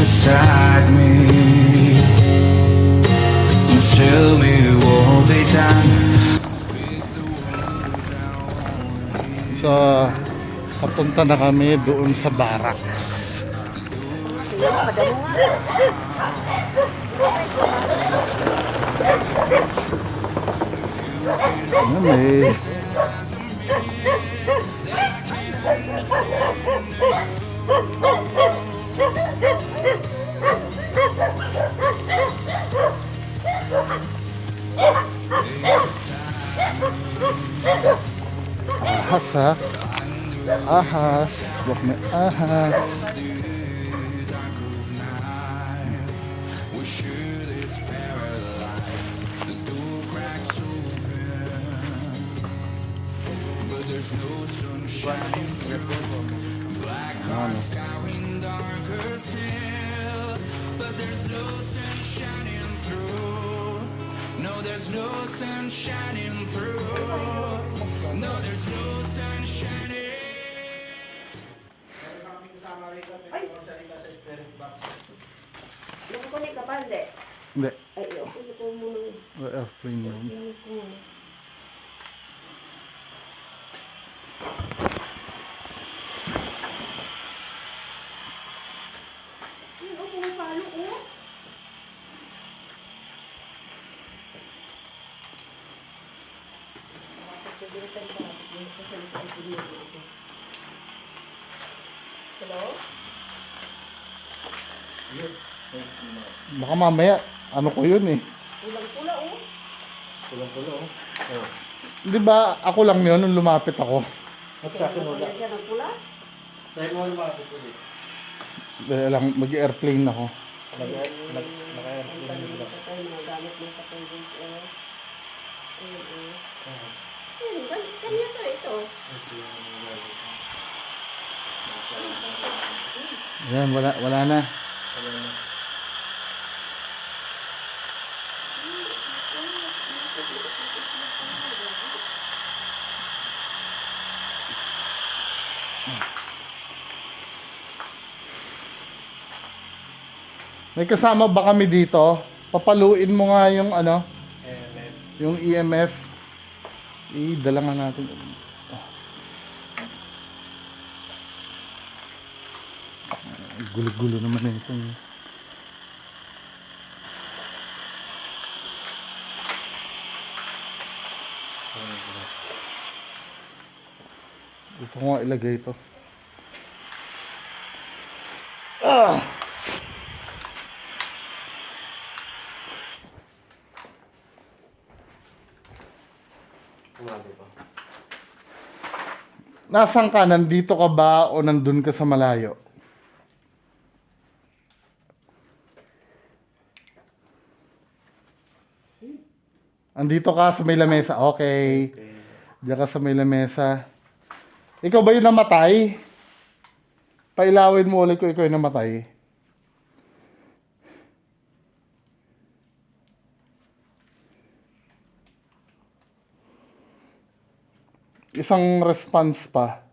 beside me and tell me what they done. So, papunta na kami doon sa barracks. Ano eh? Ahas ha? Ahas. Huwag may ahas. No, there's no sun shining through. No, there's no sun shining. Yung kunin ka pa, hindi? Hindi. Ay, kunin ko muna. Airplane yun. Kunin ko muna. Yun, pumapalo ko. Pagkagilitan ka, mas kasalita ang pinili ko. Hello? Baka mamaya, ano ko yun eh. Pulang-pula, oh. Pulang-pulo, oh. Oh. Di ba ako lang yun nung lumapit ako? At sa akin, wala. Lagyan ng pula? Dahil mo lumapit ulit. Dahil lang, mag-airplane ako. Ang tanong ng patay, mga gamit ng patay dito, oh. Ayun, oh. Ayun, kanya to, ito. Ayan, wala na. May kasama ba kami dito? Papaluin mo nga yung ano, yung EMF. Dala nga natin. Gulo-gulo naman na ito. Ito nga ilagay ito. Nasaan ka? Nandito ka ba o nandun ka sa malayo? Andito ka sa may lamesa. Okay. Diyan ka sa may lamesa. Ikaw ba yung namatay? Pailawin mo ulit ko ikaw yung namatay. Isang response pa.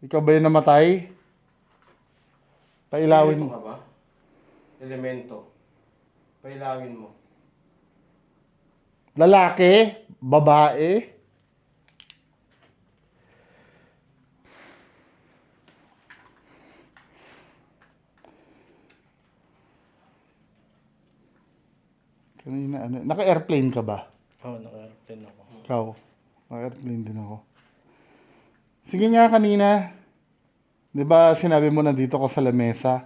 Ikaw ba yung namatay? Pailawin mo. Elemento ka ba? Elemento. Pailawin mo. Lalaki? Babae? Kanina ano? Naka-airplane ka ba? Oo, naka-airplane ako. Ikaw? Naka-airplane din ako. Sige nga kanina. Di ba sinabi mo nandito ka sa lamesa?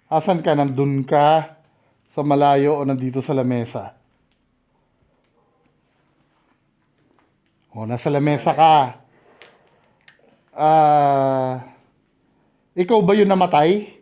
Asan ka? Nandun ka? Sa malayo o nandito sa lamesa? O, nasa lamesa ka. Ikaw ba yung namatay?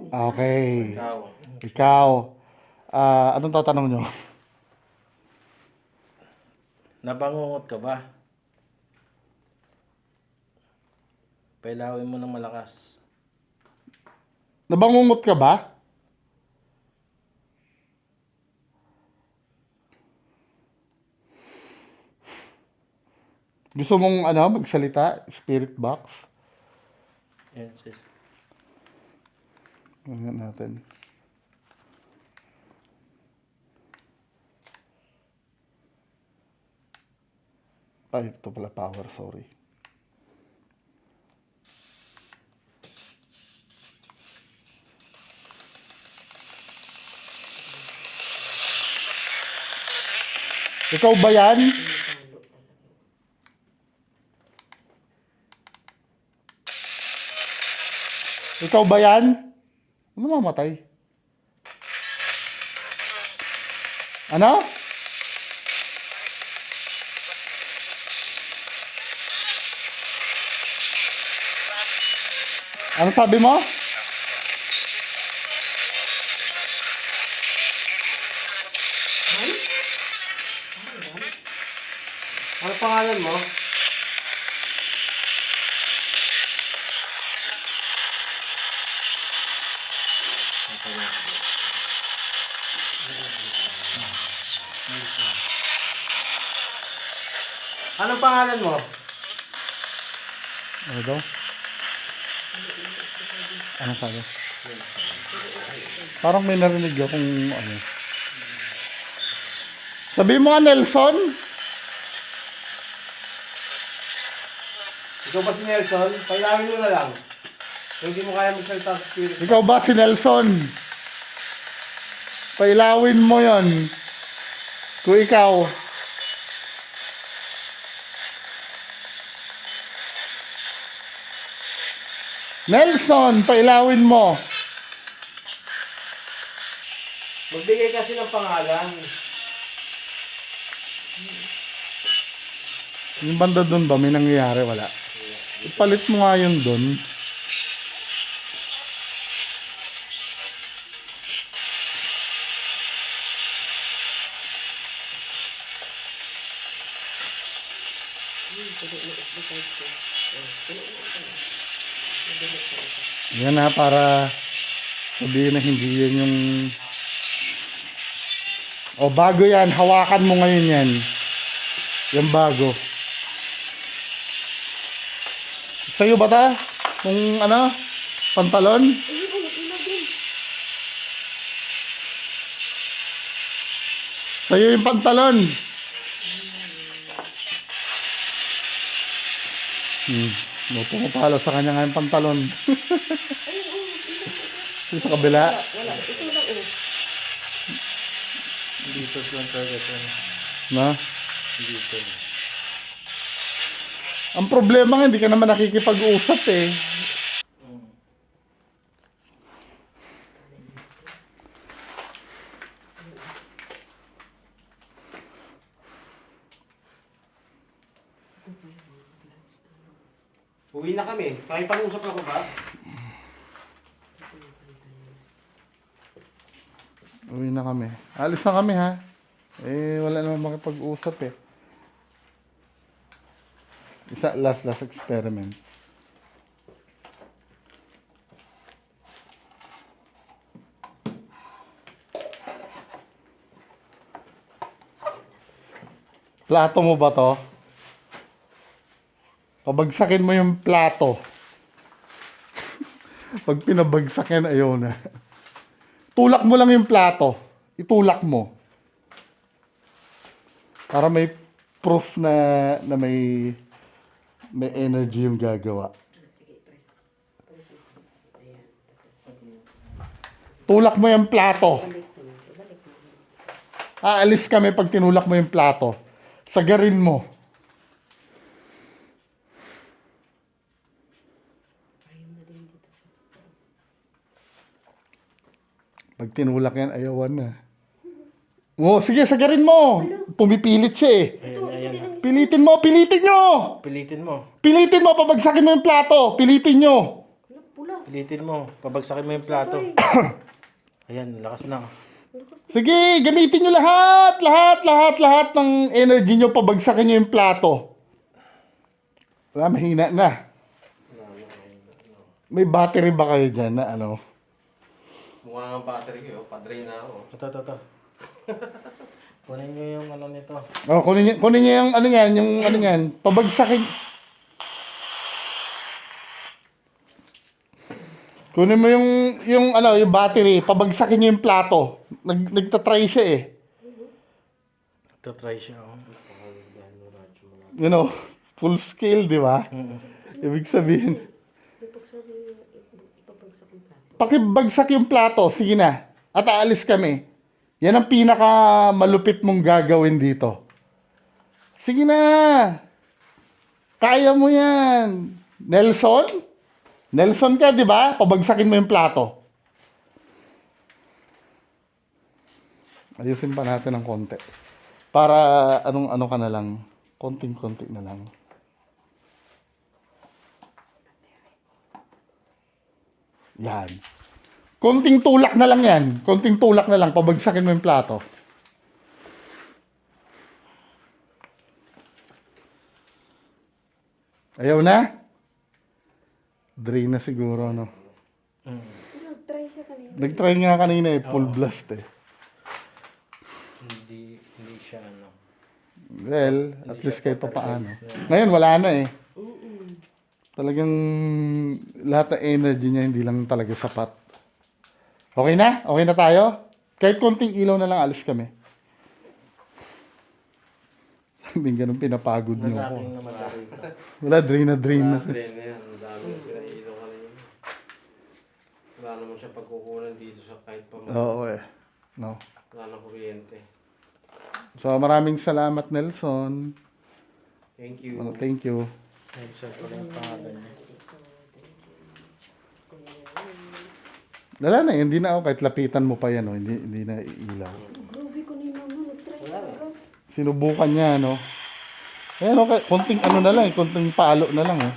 Okay. Ikaw. Anong tatanong nyo? Nabangungot ka ba? Pailawin mo ng malakas. Nabangungot ka ba? Gusto mong magsalita? Spirit box? Yan, sis. Tingnan natin. Ay, ito pala power, sorry. Ikaw ba yan? Ikaw ba yan? Ano mamatay? Ano? Ano sabi mo? Ano pangalan mo? Anong pangalan mo? Ano daw? Ano sabi? Parang may narinig akong ano. Sabi mo nga, Nelson? Ikaw ba si Nelson? Pailawin mo na lang. Kung hindi mo kaya magsalita ng spirit. Ikaw ba si Nelson? Pailawin mo yon. Kung ikaw. Nelson, pailawin mo. Magbigay kasi ng pangalan. Yung banda doon ba, may nangyayari? Wala. Ipalit mo nga yun doon. Yan na, para sabihin na hindi yan yung... O, bago yan. Hawakan mo ngayon yan. Yan bago. Sa'yo ba ta? Kung ano? Pantalon? Sa'yo yung pantalon. Pumapalo sa kanya nga yung pantalon. Yung sa kabila. Wala. Ito lang oh. Dito lang talaga siya. Na? Dito. Ang problema nga, hindi ka naman nakikipag-usap eh. Uwi na kami. Pakipag-usap ako ba? Uwi na kami. Alis na kami ha. Eh, wala naman makipag-usap eh. Isa, last experiment. Plato mo ba to? Pabagsakin mo yung plato. Pag pinabagsak yan, ayaw na. Tulak mo lang yung plato. Itulak mo. Para may proof na may energy yung gagawa. Tulak mo yung plato. Aalis kami pag tinulak mo yung plato. Sagarin mo. Pag tinulak yan, ayawan na. Oh, sige, sagarin mo. Pumipilit siya eh. Pilitin mo, pilitin nyo! Pilitin mo. Pilitin mo, pabagsakin mo yung plato. Pilitin nyo. Pula. Pilitin mo. Pabagsakin mo yung plato. Ayan, lakas na. Sige, gamitin nyo lahat ng energy nyo, pabagsakin nyo yung plato. Wala, mahina na. May battery ba kayo dyan na ano? Mukha ang battery ko. Padre na ako. Ito. Kunin nyo yung ano nito. Oh, kunin nyo yung ano yan, pabagsakin. Kunin mo yung ano, yung battery, pabagsakin niyo yung plato. Nagtatry siya eh. Ito-try siya. Oh. You know, full scale, di ba? Ibig sabihin, pakibagsak yung plato, sige na. At aalis kami. Yan ang pinaka malupit mong gagawin dito. Sige na. Kaya mo yan. Nelson? Nelson ka, di ba? Pabagsakin mo yung plato. Ayusin pa natin ng konti. Para ano ka na lang. Konting-konti na lang. Yan. Konting tulak na lang yan. Konting tulak na lang. Pabagsakin mo yung plato. Ayaw na? Drain na siguro, no? Nag-try siya kanina. Nag-try nga kanina eh. Full blast eh. Hindi siya ano. Well, at least kahit pa paano. Ngayon, wala na eh. Talagang lahat ng energy niya hindi lang talaga sapat. Okay na? Okay na tayo? Kahit konting ilaw na lang, alis kami. Sabi ganun, pinapagod niyo ako. Nalaking naman natin. Wala, drain na. Drain na yan. Ang dami. Pinailaw ka na yun. Wala naman siya pagkukunan dito sa kahit pa Oo eh. No. wala na kuryente. So, maraming salamat, Nelson. Thank you. Thank you. Nelson pala yung pangalan niya. Wala na, hindi na ako. Kahit lapitan mo pa yan, oh. Hindi na iilaw. Grabe ko ni mama, nag-try siya. Sinubukan niya, no? Ayan, okay. Konting ano na lang, konting palo na lang, eh.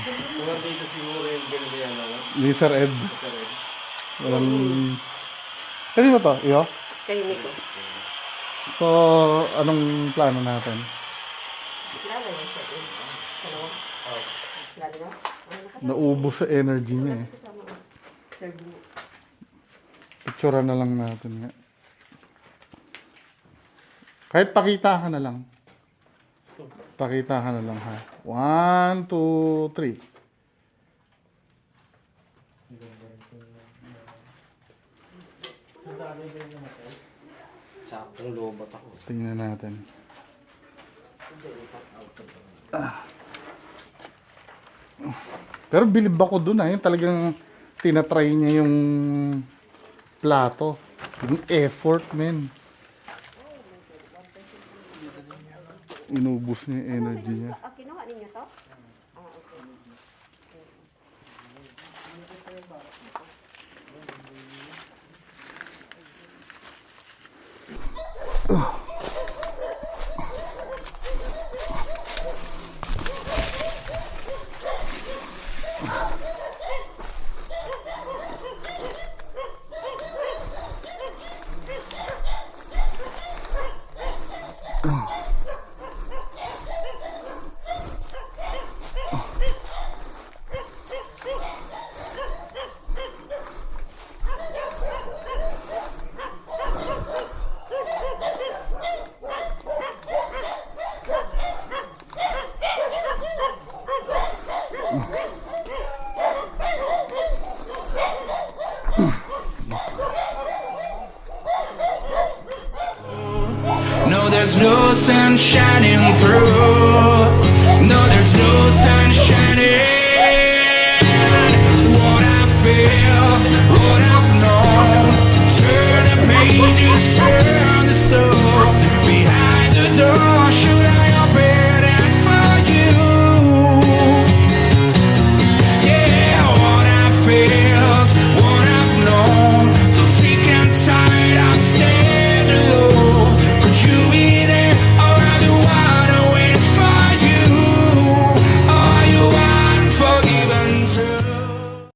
Kung nandito siguro yung ganda yan, ano? Ni Sir Ed. Sa red. Walang... Kanino to? Iyo? Kay Miko. So, anong plano natin? Lalo na siya din. Dalawa. Lalo na? Naubos sa energy niya, eh. Kasama ko. Sir Boo. Picturean na lang natin nga. Kahit pakita ka na lang. Pakita ka na lang, ha? 1, 2, 3. Saktong lobat ako. Tingnan natin. Pero bilib ako dun, ha? Yung talagang tinatry niya yung plato. Yung effort, men. Inubos niya yung energy niya. Kinuha ninyo to? Okay. No, there's no sun shining through.